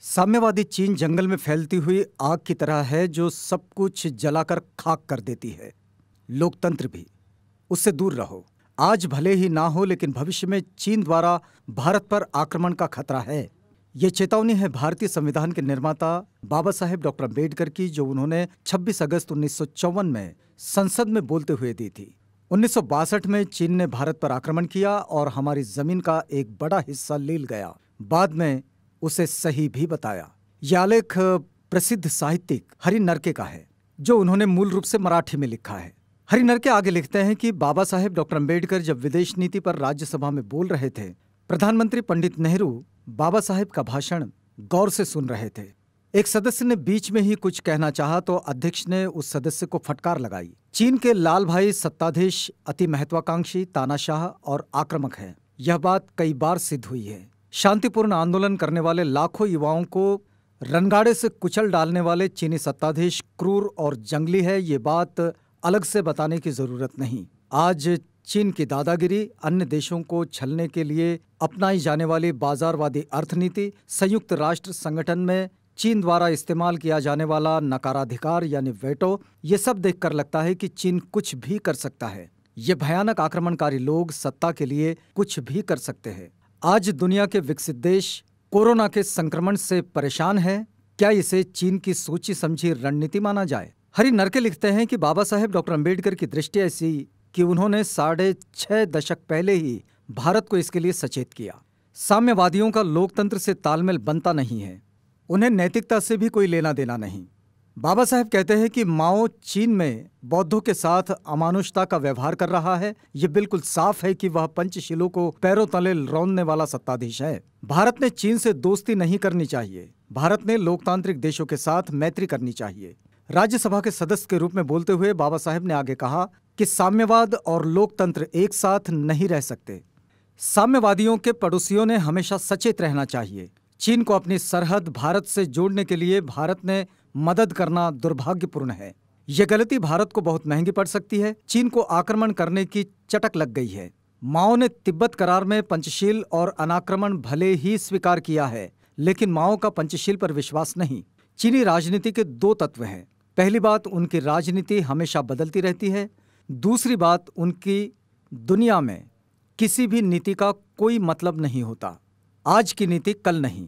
साम्यवादी चीन जंगल में फैलती हुई आग की तरह है जो सब कुछ जलाकर खाक कर देती है। लोकतंत्र भी, उससे दूर रहो। आज भले ही ना हो, लेकिन भविष्य में चीन द्वारा भारत पर आक्रमण का खतरा है। ये चेतावनी है भारतीय संविधान के निर्माता बाबा साहेब डॉक्टर अम्बेडकर की, जो उन्होंने 26 अगस्त 1954 में संसद में बोलते हुए दी थी। 1962 में चीन ने भारत पर आक्रमण किया और हमारी जमीन का एक बड़ा हिस्सा ले गया। बाद में उसे सही भी बताया। यह आलेख प्रसिद्ध साहित्यिक हरि नरके का है, जो उन्होंने मूल रूप से मराठी में लिखा है। हरि नरके आगे लिखते हैं कि बाबा साहेब डॉक्टर अम्बेडकर जब विदेश नीति पर राज्यसभा में बोल रहे थे, प्रधानमंत्री पंडित नेहरू बाबा साहेब का भाषण गौर से सुन रहे थे। एक सदस्य ने बीच में ही कुछ कहना चाहा तो अध्यक्ष ने उस सदस्य को फटकार लगाई। चीन के लाल भाई सत्ताधीश अति महत्वाकांक्षी, तानाशाह और आक्रामक हैं। यह बात कई बार सिद्ध हुई है। शांतिपूर्ण आंदोलन करने वाले लाखों युवाओं को रनगाड़े से कुचल डालने वाले चीनी सत्ताधीश क्रूर और जंगली है। ये बात अलग से बताने की जरूरत नहीं। आज चीन की दादागिरी, अन्य देशों को छलने के लिए अपनाई जाने वाली बाजारवादी अर्थनीति, संयुक्त राष्ट्र संगठन में चीन द्वारा इस्तेमाल किया जाने वाला नकाराधिकार यानी वेटो, ये सब देखकर लगता है कि चीन कुछ भी कर सकता है। ये भयानक आक्रमणकारी लोग सत्ता के लिए कुछ भी कर सकते हैं। आज दुनिया के विकसित देश कोरोना के संक्रमण से परेशान है। क्या इसे चीन की सोची समझी रणनीति माना जाए? हरि नरके लिखते हैं कि बाबा साहेब डॉक्टर अम्बेडकर की दृष्टि ऐसी कि उन्होंने 6.5 दशक पहले ही भारत को इसके लिए सचेत किया। साम्यवादियों का लोकतंत्र से तालमेल बनता नहीं है। उन्हें नैतिकता से भी कोई लेना देना नहीं। बाबा साहेब कहते हैं कि माओ चीन में बौद्धों के साथ अमानुषता का व्यवहार कर रहा है। ये बिल्कुल साफ है कि वह पंचशीलों को पैरों तले रौंदने वाला सत्ताधीश है। भारत ने चीन से दोस्ती नहीं करनी चाहिए। भारत ने लोकतांत्रिक देशों के साथ मैत्री करनी चाहिए। राज्यसभा के सदस्य के रूप में बोलते हुए बाबा साहेब ने आगे कहा कि साम्यवाद और लोकतंत्र एक साथ नहीं रह सकते। साम्यवादियों के पड़ोसियों ने हमेशा सचेत रहना चाहिए। चीन को अपनी सरहद भारत से जोड़ने के लिए भारत ने मदद करना दुर्भाग्यपूर्ण है। यह गलती भारत को बहुत महंगी पड़ सकती है। चीन को आक्रमण करने की चटक लग गई है। माओ ने तिब्बत करार में पंचशील और अनाक्रमण भले ही स्वीकार किया है, लेकिन माओ का पंचशील पर विश्वास नहीं। चीनी राजनीति के दो तत्व हैं। पहली बात, उनकी राजनीति हमेशा बदलती रहती है। दूसरी बात, उनकी दुनिया में किसी भी नीति का कोई मतलब नहीं होता। आज की नीति कल नहीं।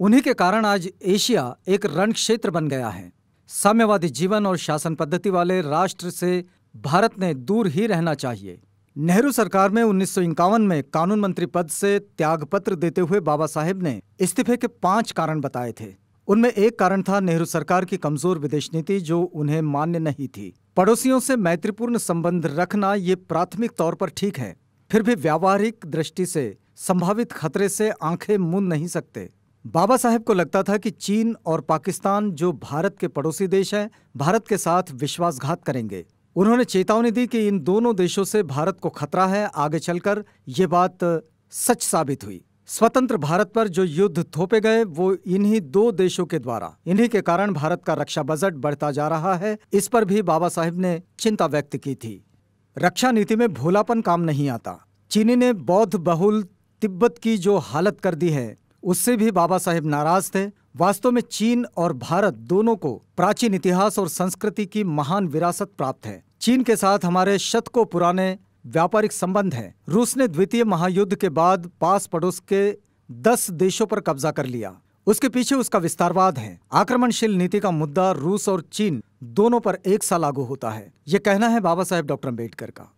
उन्हीं के कारण आज एशिया एक रण क्षेत्र बन गया है। साम्यवादी जीवन और शासन पद्धति वाले राष्ट्र से भारत ने दूर ही रहना चाहिए। नेहरू सरकार में 1951 में कानून मंत्री पद से त्यागपत्र देते हुए बाबा साहेब ने इस्तीफे के 5 कारण बताए थे। उनमें एक कारण था नेहरू सरकार की कमजोर विदेश नीति, जो उन्हें मान्य नहीं थी। पड़ोसियों से मैत्रीपूर्ण संबंध रखना ये प्राथमिक तौर पर ठीक है, फिर भी व्यावहारिक दृष्टि से संभावित खतरे से आंखें मूंद नहीं सकते। बाबा साहेब को लगता था कि चीन और पाकिस्तान, जो भारत के पड़ोसी देश हैं, भारत के साथ विश्वासघात करेंगे। उन्होंने चेतावनी दी कि इन दोनों देशों से भारत को खतरा है। आगे चलकर ये बात सच साबित हुई। स्वतंत्र भारत पर जो युद्ध थोपे गए वो इन्हीं 2 देशों के द्वारा। इन्हीं के कारण भारत का रक्षा बजट बढ़ता जा रहा है। इस पर भी बाबा साहेब ने चिंता व्यक्त की थी। रक्षा नीति में भोलापन काम नहीं आता। चीनी ने बौद्ध बहुल तिब्बत की जो हालत कर दी है, उससे भी बाबा साहेब नाराज थे। वास्तव में चीन और भारत दोनों को प्राचीन इतिहास और संस्कृति की महान विरासत प्राप्त है। चीन के साथ हमारे शतकों पुराने व्यापारिक संबंध है। रूस ने द्वितीय महायुद्ध के बाद पास पड़ोस के 10 देशों पर कब्जा कर लिया। उसके पीछे उसका विस्तारवाद है। आक्रमणशील नीति का मुद्दा रूस और चीन दोनों पर एक सा लागू होता है। यह कहना है बाबा साहेब डॉक्टर अम्बेडकर का।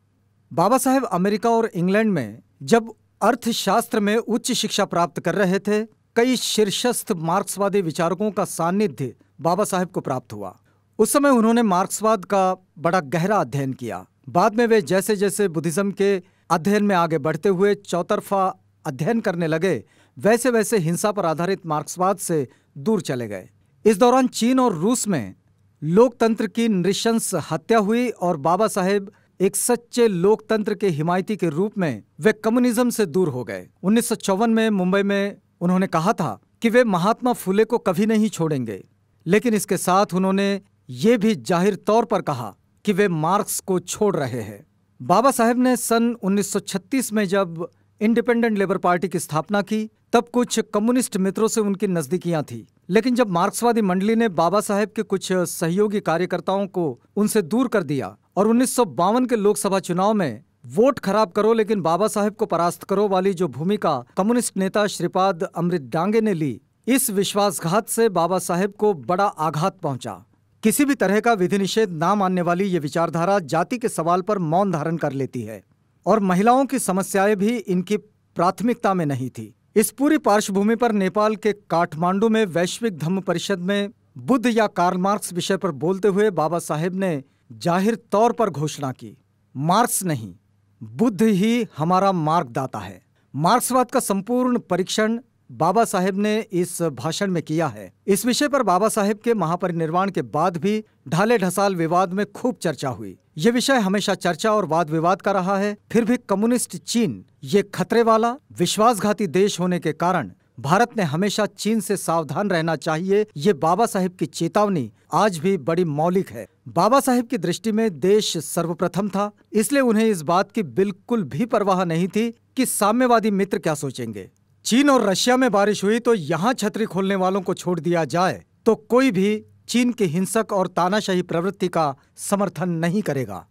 बाबा साहेब अमेरिका और इंग्लैंड में जब अर्थशास्त्र में उच्च शिक्षा प्राप्त कर रहे थे, कई शीर्षस्थ मार्क्सवादी विचारकों का सानिध्य बाबा साहेब को प्राप्त हुआ। उस समय उन्होंने मार्क्सवाद का बड़ा गहरा अध्ययन किया। बाद में वे जैसे जैसे बुद्धिज्म के अध्ययन में आगे बढ़ते हुए चौतरफा अध्ययन करने लगे, वैसे वैसे हिंसा पर आधारित मार्क्सवाद से दूर चले गए। इस दौरान चीन और रूस में लोकतंत्र की नृशंस हत्या हुई और बाबा साहेब एक सच्चे लोकतंत्र के हिमायती के रूप में वे कम्युनिज्म से दूर हो गए। 1954 में मुंबई में उन्होंने कहा था कि वे महात्मा फुले को कभी नहीं छोड़ेंगे, लेकिन इसके साथ उन्होंने ये भी जाहिर तौर पर कहा कि वे मार्क्स को छोड़ रहे हैं। बाबा साहेब ने सन 1936 में जब इंडिपेंडेंट लेबर पार्टी की स्थापना की, तब कुछ कम्युनिस्ट मित्रों से उनकी नजदीकियां थी। लेकिन जब मार्क्सवादी मंडली ने बाबा साहेब के कुछ सहयोगी कार्यकर्ताओं को उनसे दूर कर दिया और 1952 के लोकसभा चुनाव में वोट खराब करो लेकिन बाबा साहेब को परास्त करो वाली जो भूमिका कम्युनिस्ट नेता श्रीपाद अमृत डांगे ने ली, इस विश्वासघात से बाबा साहेब को बड़ा आघात पहुंचा। किसी भी तरह का विधि निषेध ना मानने वाली ये विचारधारा जाति के सवाल पर मौन धारण कर लेती है और महिलाओं की समस्याएं भी इनकी प्राथमिकता में नहीं थी। इस पूरी पार्श्वभूमि पर नेपाल के काठमांडू में वैश्विक धम्म परिषद में बुद्ध या कार्ल मार्क्स विषय पर बोलते हुए बाबा साहेब ने जाहिर तौर पर घोषणा की, मार्क्स नहीं, बुद्ध ही हमारा मार्गदाता है। मार्क्सवाद का संपूर्ण परीक्षण बाबा साहेब ने इस भाषण में किया है। इस विषय पर बाबा साहेब के महापरिनिर्वाण के बाद भी ढाले ढसाल विवाद में खूब चर्चा हुई। ये विषय हमेशा चर्चा और वाद विवाद का रहा है। फिर भी कम्युनिस्ट चीन ये खतरे वाला विश्वासघाती देश होने के कारण भारत ने हमेशा चीन से सावधान रहना चाहिए, ये बाबा साहेब की चेतावनी आज भी बड़ी मौलिक है। बाबा साहेब की दृष्टि में देश सर्वप्रथम था, इसलिए उन्हें इस बात की बिल्कुल भी परवाह नहीं थी कि साम्यवादी मित्र क्या सोचेंगे। चीन और रशिया में बारिश हुई तो यहाँ छतरी खोलने वालों को छोड़ दिया जाए तो कोई भी चीन की हिंसक और तानाशाही प्रवृत्ति का समर्थन नहीं करेगा।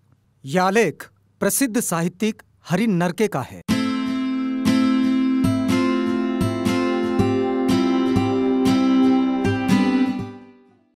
यह आलेख प्रसिद्ध साहित्यिक हरि नरके का है।